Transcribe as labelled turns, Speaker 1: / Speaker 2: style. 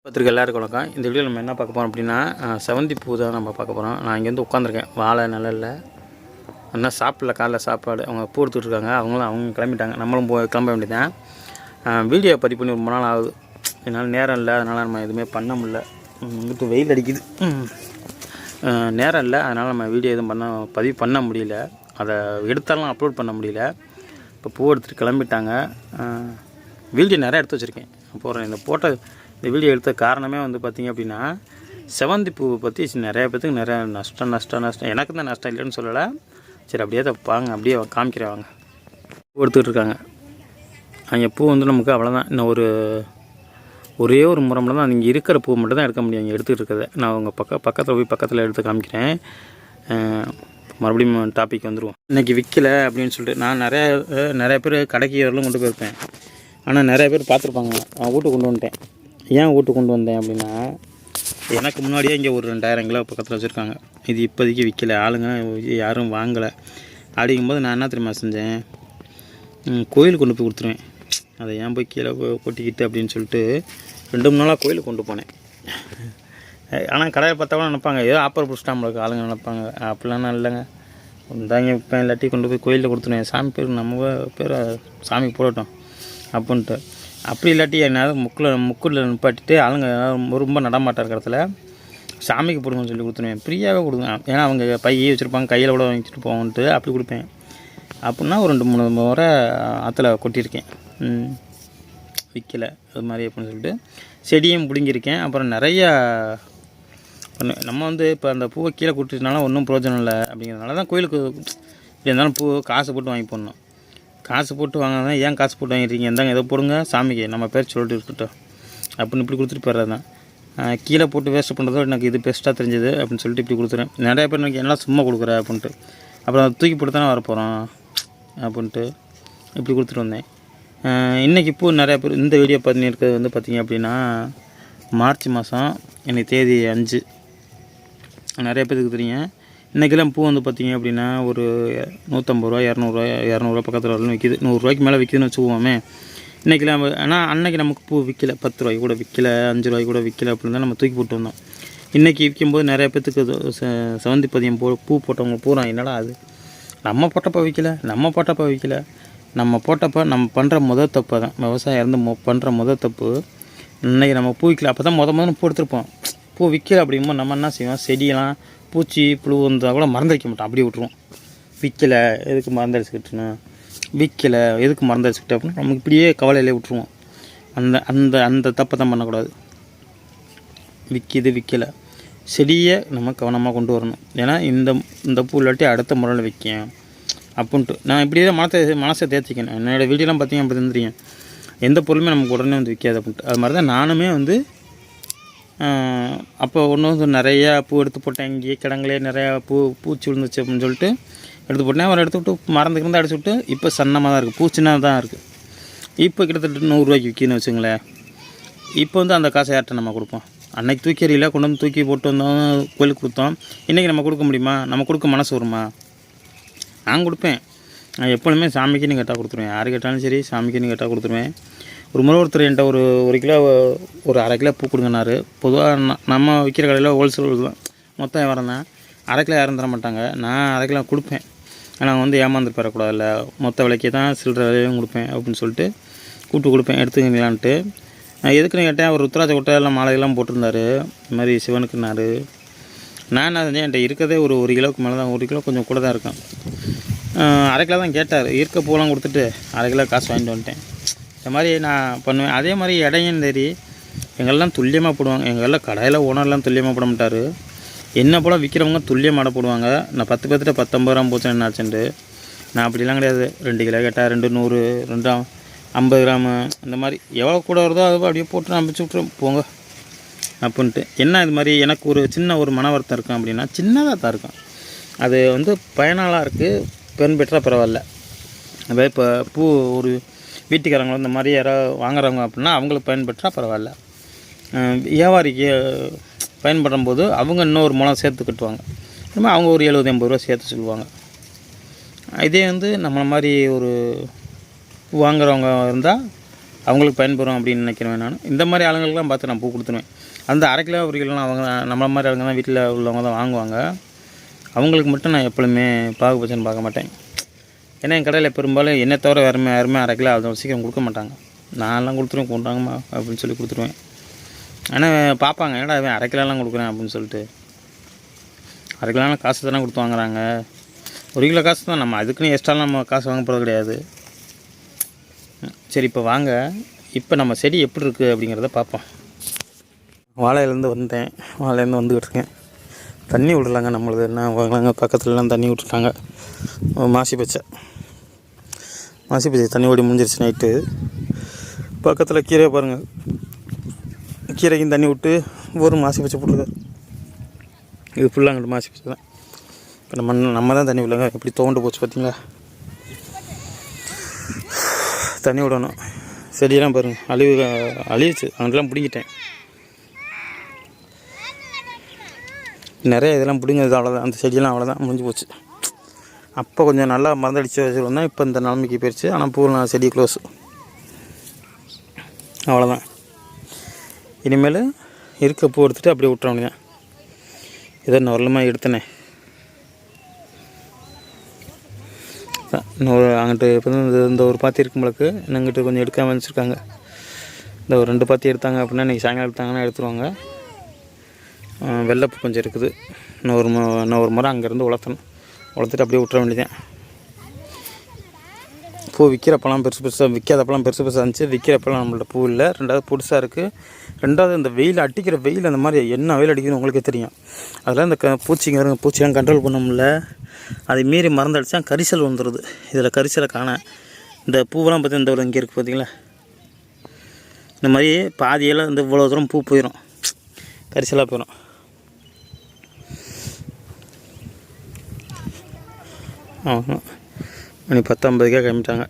Speaker 1: பத்திரிக்கை எல்லாருக்கும் வணக்கம். இந்த வீடியோவில் நம்ம என்ன பார்க்க போகிறோம் அப்படின்னா செவந்தி பூ தான் நம்ம பார்க்க போகிறோம். நான் இங்கேருந்து உட்காந்துருக்கேன் வாழை நிழலில். என்ன சாப்பிடல, காலைல சாப்பாடு அவங்க பூ எடுத்துகிட்ருக்காங்க. அவங்க கிளம்பிட்டாங்க, நம்மளும் கிளம்ப வேண்டியதான். வீடியோ பதிவு பண்ணி ரொம்ப நாள் ஆகுது, என்னால் நேரம் இல்லை, அதனால் நம்ம எதுவுமே பண்ண முடியல. இங்கிட்டு வெயில் அடிக்குது, நேரம் இல்லை, அதனால் நம்ம வீடியோ எதுவும் பதிவு பண்ண முடியல. அதை எடுத்தாலும் அப்லோட் பண்ண முடியல. இப்போ பூ எடுத்துகிட்டு கிளம்பிட்டாங்க. வீடியோ நிறையா எடுத்து வச்சுருக்கேன் போகிறேன். இந்த வீடியோ எடுத்த காரணமே வந்து பார்த்திங்க அப்படின்னா, செவந்தி பூவை பற்றி நிறையா பேத்துக்கு நிறையா நஷ்டம். எனக்கு தான் நஷ்டம் இல்லைன்னு சொல்லலை. சரி, அப்படியே அப்படியே காமிக்கிறேன் வாங்க. பூ எடுத்துக்கிட்டு இருக்காங்க. அங்கே பூ வந்து நமக்கு அவ்வளோதான். இன்னும் ஒரே ஒரு முறை தான் இங்கே இருக்கிற பூ மட்டும் தான் எடுக்க முடியும். இங்கே எடுத்துகிட்டு இருக்கிறத நான் அவங்க பக்கத்தில் எடுத்து காமிக்கிறேன். மறுபடியும் டாபிக் வந்துடுவோம். இன்றைக்கி விற்கலை அப்படின்னு சொல்லிட்டு நான் நிறைய பேர் கடைக்கு வரலும் கொண்டு போயிருப்பேன். ஆனால் நிறைய பேர் பார்த்துருப்பாங்க. நான் வீட்டுக்கு கொண்டு வந்துட்டேன். ஏன் வீட்டுக்கு கொண்டு வந்தேன் அப்படின்னா, எனக்கு முன்னாடியே இங்கே ஒரு 2000 கிலோ பக்கத்தில் வச்சுருக்காங்க. இது இப்போதைக்கு விற்கலை, ஆளுங்க யாரும் வாங்கலை. அப்படிங்கும்போது நான் என்ன தெரியுமா செஞ்சேன், கோயிலுக்கு கொண்டு போய் கொடுத்துருவேன். அதை ஏன் போய் கீழே கொட்டிக்கிட்டு அப்படின்னு சொல்லிட்டு 2-3 நாளாக கோயிலுக்கு கொண்டு போனேன். ஆனால் கடையை பார்த்தா கூட நினைப்பாங்க, ஏதோ ஆப்பர் பிடிச்சிட்டாமலுக்கு ஆளுங்க நினைப்பாங்க. அப்படிலாம் இல்லைங்க, இந்தாங்க இப்போ இல்லாட்டி கொண்டு போய் கோயிலில் கொடுத்துருவேன். சாமி பேர் நம்ம பேரை சாமிக்கு போடட்டும் அப்படின்ட்டு. அப்படி இல்லாட்டி என்னாவது முக்கில் நிப்பாட்டிட்டு ஆளுங்க ரொம்ப நடமாட்டார் இடத்துல சாமிக்கு போடுங்கன்னு சொல்லி கொடுத்துருவேன். ஃப்ரீயாகவே கொடுங்க. ஏன்னா அவங்க பையே வச்சுருப்பாங்க, கையில் கூட வாங்கிட்டு போவோன்ட்டு அப்படி கொடுப்பேன். அப்படின்னா ஒரு 2-3 முறை ஆற்றுல கொட்டியிருக்கேன். விற்கலை அது மாதிரி அப்படின்னு சொல்லிட்டு செடியும் பிடுங்கியிருக்கேன். அப்புறம் நிறையா நம்ம வந்து இப்போ அந்த பூவை கீழே கொடுத்துட்டனால ஒன்றும் பிரயோஜனம் இல்லை. அப்படிங்கிறதுனால தான் கோயிலுக்கு இருந்தாலும் பூ காசு போட்டு வாங்கி போடணும். காசு போட்டு வாங்கினா ஏன் காசு போட்டு வாங்கிட்டீங்க, இருந்தாங்க எதோ போடுங்க சாமிக்கு நம்ம பேர் சொல்லிட்டு இருக்கட்டும் அப்படின்னு இப்படி கொடுத்துட்டு போயிடுறது தான். கீழே போட்டு வேஸ்ட் பண்ணுறதோ எனக்கு இது பெஸ்ட்டாக தெரிஞ்சது அப்படின்னு சொல்லிட்டு இப்படி கொடுத்துறேன். நிறைய பேர் எனக்கு எல்லாம் சும்மா கொடுக்குற அப்படின்ட்டு, அப்புறம் அதை தூக்கி போட்டு தானே வரப்போகிறோம் அப்படின்ட்டு இப்படி கொடுத்துட்டு வந்தேன். இன்றைக்கி பூ நிறையா பேர் இந்த வீடியோ பண்ணியிருக்கிறது வந்து பார்த்திங்க அப்படின்னா மார்ச் மாதம், இன்றைக்கி தேதி 5. நிறைய பேருக்கு தெரியும். இன்றைக்கெல்லாம் பூ வந்து பார்த்திங்க அப்படின்னா ஒரு 150 ரூபா 200 பக்கத்தில் வரலும் விற்கிது. 100 ரூபாய்க்கு மேலே விற்கிதுன்னு வச்சுக்குவோமே. இன்றைக்கெல்லாம் ஆனால் அன்றைக்கி நமக்கு பூ விற்கலை, 10 ரூபாய்க்கு கூட விற்கலை, 5 ரூபாய்க்கு கூட விற்கலை. அப்படின்னு தான் நம்ம தூக்கி போட்டு வந்தோம். இன்றைக்கி விற்கும்போது நிறைய பேத்துக்கு செவந்தி பதியம் பூ போட்டவங்க பூரா என்னடா அது நம்ம போட்டப்போ விற்கலை. நம்ம போட்டப்போ நம்ம பண்ணுற முதல் தப்பு தான். விவசாயம் இருந்து பண்ணுற முதல் தப்பு. இன்றைக்கி நம்ம பூ விற்கல, அப்போ தான் முதல்ல பூ எடுத்துருப்போம். பூ விற்கலை அப்படிங்கும்போது நம்ம என்ன செய்வோம், செடியெல்லாம் பூச்சி புழு வந்தால் கூட மறந்து வைக்க மாட்டோம், அப்படியே விட்ருவோம். விற்கலை எதுக்கு மறந்தடிச்சுக்கிட்டுன்னு, விற்கலை எதுக்கு மறந்தடிச்சுக்கிட்டு அப்படின்னு நமக்கு இப்படியே கவலையிலே விட்ருவோம். அந்த தப்பை தான் பண்ணக்கூடாது. விற்கலை செடியை நம்ம கவனமாக கொண்டு வரணும். ஏன்னா இந்த பூ இல்லாட்டி அடுத்த முறையில் விற்கும் அப்படின்ட்டு நான் இப்படியே தான் மனசை தேர்த்திக்கணும். என்னோடய வீடியோலாம் பார்த்திங்க அப்படி தெரியும், எந்த பொருளுமே நமக்கு உடனே வந்து விற்காது அப்படின்ட்டு. அது மாதிரி தான் நானுமே வந்து அப்போ ஒன்று நிறையா பூ எடுத்து போட்டேன். இங்கேயே கிடங்களே நிறையா பூச்சி விழுந்துச்சு அப்படின்னு சொல்லிட்டு எடுத்து போட்டேன். அவர் எடுத்து விட்டு மறந்துக்கிருந்து அடிச்சு விட்டு இப்போ சன்னமாக தான் இருக்குது, பூ சின்னதாக தான் இருக்குது. இப்போ கிட்டத்தட்ட 100 ரூபாய்க்கு விற்கின்னு வச்சுங்களேன். இப்போ வந்து அந்த காசை யார்கிட்ட நம்ம கொடுப்போம். அன்றைக்கி தூக்கி எறியில் கொண்டு வந்து தூக்கி போட்டு வந்தோம், கோயிலுக்கு கொடுத்தோம். இன்றைக்கி நம்ம கொடுக்க முடியுமா, நம்ம கொடுக்க மனசு வருமா? நான் கொடுப்பேன். நான் எப்பொழுதுமே சாமிக்குன்னு கேட்டால் கொடுத்துருவேன். யார் கேட்டாலும் சரி சாமிக்குன்னு கேட்டால் கொடுத்துருவேன். ஒரு முறை ஒருத்தர் என்கிட்ட ஒரு கிலோ ஒரு 1/2 கிலோ பூ கொடுங்கனாரு. பொதுவாக நம்ம விற்கிற கடையில் ஹோல்சேல் தான், மொத்தம் வியாபாரம் தான். 1/2 கிலோ யாரும் தர மாட்டாங்க. நான் 1/2 கிலோ கொடுப்பேன். ஆனால் வந்து ஏமாந்துட்டு பெறக்கூடாதுல்ல, மொத்த விலைக்கே தான் சில்லற விலையும் கொடுப்பேன் அப்படின்னு சொல்லிட்டு கொடுப்பேன். எடுத்துக்கலான்ட்டு எதுக்குன்னு கேட்டேன். ஒரு ருத்ராட்ச கொட்டையெல்லாம் மாலையெல்லாம் போட்டிருந்தாரு, இது மாதிரி சிவனுக்குன்னாரு. நான் என்ன செஞ்சேன், என்கிட்ட இருக்கிறதே ஒரு கிலோவுக்கு மேலே தான், 1 கிலோ கொஞ்சம் கூட தான் இருக்கும். 1/2 கிலோ தான் கேட்டார். இருக்க பூலாம் கொடுத்துட்டு 1/2 கிலோ காசு வாங்கிட்டு வந்துட்டேன். இந்த மாதிரி நான் பண்ணுவேன். அதே மாதிரி இடையும் சரி எங்கெல்லாம் துல்லியமாக போடுவாங்க. எங்கெல்லாம் கடையில் ஓனர்லாம் துல்லியமாக போட மாட்டார். என்ன போல் விற்கிறவங்க துல்லியமாக போடுவாங்க. நான் 10 பேர்த்துட்டு 10-50 கிராம் போச்சு என்ன ஆச்சுன்ட்டு. நான் அப்படிலாம் கிடையாது. 2 கிலோ கேட்டால் 2 100 2 50 கிராமு இந்த மாதிரி எவ்வளோ கூட வருதோ அதை அப்படியே போட்டு நான் அனுப்பிச்சி விட்ருவேன் போங்க அப்படின்ட்டு. என்ன இது மாதிரி எனக்கு ஒரு சின்ன மன வருத்தம் இருக்கும் அப்படின்னா, சின்னதாக தான் இருக்கும். அது வந்து பயனாளாக இருக்குது, பெண் பெற்றால் பரவாயில்ல. அதே இப்போ பூ ஒரு வீட்டுக்காரங்க இந்த மாதிரி யாராவது வாங்குறவங்க அப்படின்னா அவங்களுக்கு பயன்பெற்றால் பரவாயில்ல. வியாபாரிக்கு பயன்படும் போது அவங்க இன்னும் ஒரு முளம் சேர்த்து கட்டுவாங்க. இனிமேல் அவங்க ஒரு 70-80 ரூபா சேர்த்து சொல்லுவாங்க. இதே வந்து நம்மளை மாதிரி ஒரு வாங்குறவங்க இருந்தால் அவங்களுக்கு பயன்பெறும் அப்படின்னு நினைக்கிறேன். நான் இந்த மாதிரி ஆளுங்களுக்கெல்லாம் பார்த்து நான் பூ கொடுத்துருவேன். அந்த அரை கிலோ ஒரு கிலோலாம் அவங்க நம்மள மாதிரி ஆளுங்க தான் வீட்டில் உள்ளவங்க தான் வாங்குவாங்க. அவங்களுக்கு மட்டும் நான் எப்பொழுதுமே பாகுபட்சம்னு பார்க்க மாட்டேன். ஏன்னா என் கடையில் பெரும்பாலும் என்னை தவிர யாருமே அரை கிலோ அவ்வளோ சீக்கிரம் கொடுக்க மாட்டாங்க. நான்லாம் கொடுத்துருவேன், கொண்டாங்கம்மா அப்படின்னு சொல்லி கொடுத்துருவேன். ஆனால் பார்ப்பாங்க, ஏன்னா அவன் அரை கிலோலாம் கொடுக்குறேன் அப்படின்னு சொல்லிட்டு. அரை கிலோலாம் காசு தானே கொடுத்து வாங்குறாங்க. ஒரு கிலோ காசு தான், நம்ம அதுக்குன்னு எக்ஸ்ட்ராலாம் நம்ம காசு வாங்க போகிறது கிடையாது. சரி, இப்போ வாங்க, இப்போ நம்ம செடி எப்படி இருக்குது அப்படிங்கிறத பார்ப்போம். வாழையிலேருந்து வந்துக்கிட்டு இருக்கேன். தண்ணி விடலாங்க, நம்மளது என்ன வாங்கலாங்க. பக்கத்துலலாம் தண்ணி விட்டுட்டாங்க. மாசி பச்சை தண்ணி ஓடி முடிஞ்சிருச்சு நைட்டு. பக்கத்தில் கீரை பாருங்கள், கீரைக்கும் தண்ணி விட்டு ஒரு மாசி பச்சை போட்டுருக்காரு. இது ஃபுல்லாக அங்கிட்டு மாசி பச்சை தான். இப்போ நம்ம தான் தண்ணி விடலாங்க. எப்படி தோண்டு போச்சு பார்த்தீங்களா. தண்ணி விடணும். செடியெல்லாம் பாருங்கள் அழிவுச்சு. அங்கெல்லாம் பிடிங்கிட்டேன். நிறைய இதெல்லாம் பிடிங்கிறது அவ்வளோதான். அந்த செடியெல்லாம் அவ்வளோதான், முடிஞ்சு போச்சு. அப்போ கொஞ்சம் நல்லா மருந்தடிச்சு வச்சுருந்தேன். இப்போ இந்த நிலைமைக்கு போயிடுச்சு. ஆனால் பூலாம் செடி க்ளோஸ், அவ்வளோதான். இனிமேல் இருக்க பூ எடுத்துகிட்டு அப்படியே விட்டுறவனுங்க. இதை நொரலமாக எடுத்தனே. இன்னொரு அங்கிட்டு இப்போ இந்த ஒரு பாத்தி இருக்கும்போது எங்கிட்ட கொஞ்சம் எடுக்காமல் வச்சுருக்காங்க. இந்த ஒரு 2 பாத்தி எடுத்தாங்க அப்படின்னா இன்றைக்கி சாயங்காலம் எடுத்தாங்கன்னா எடுத்துருவாங்க. வெள்ளைப்பூ கொஞ்சம் இருக்குது. இன்னொரு முறை அங்கேருந்து வளர்த்துட்டு அப்படியே விட்டுற வேண்டியதான். பூ விற்கிறப்பெல்லாம் விற்காதப்பெல்லாம் பெருசு இருந்துச்சு. விற்கிறப்பெல்லாம் நம்மள்ட்ட பூ இல்லை. 2வது புதுசாக இருக்குது. 2வது இந்த வெயில் அடிக்கிற வெயில், அந்த மாதிரி என்ன வெயில் அடிக்குதுன்னு உங்களுக்கே தெரியும். அதெல்லாம் இந்த பூச்சியெல்லாம் கண்ட்ரோல் பண்ண முடியல. அதை மீறி மறந்தடிச்சா கரிசல் வந்துடுது. இதில் கரிசலை காண இந்த பூவெல்லாம் பார்த்து இந்த இங்கே இருக்குது பார்த்தீங்களா. இந்த மாதிரி பாதியெல்லாம் இந்த இவ்வளோ தூரம் பூ போயிடும், கரிசலாக போயிடும். ஆமாம், மணி 10:50 கிளம்பிட்டாங்க.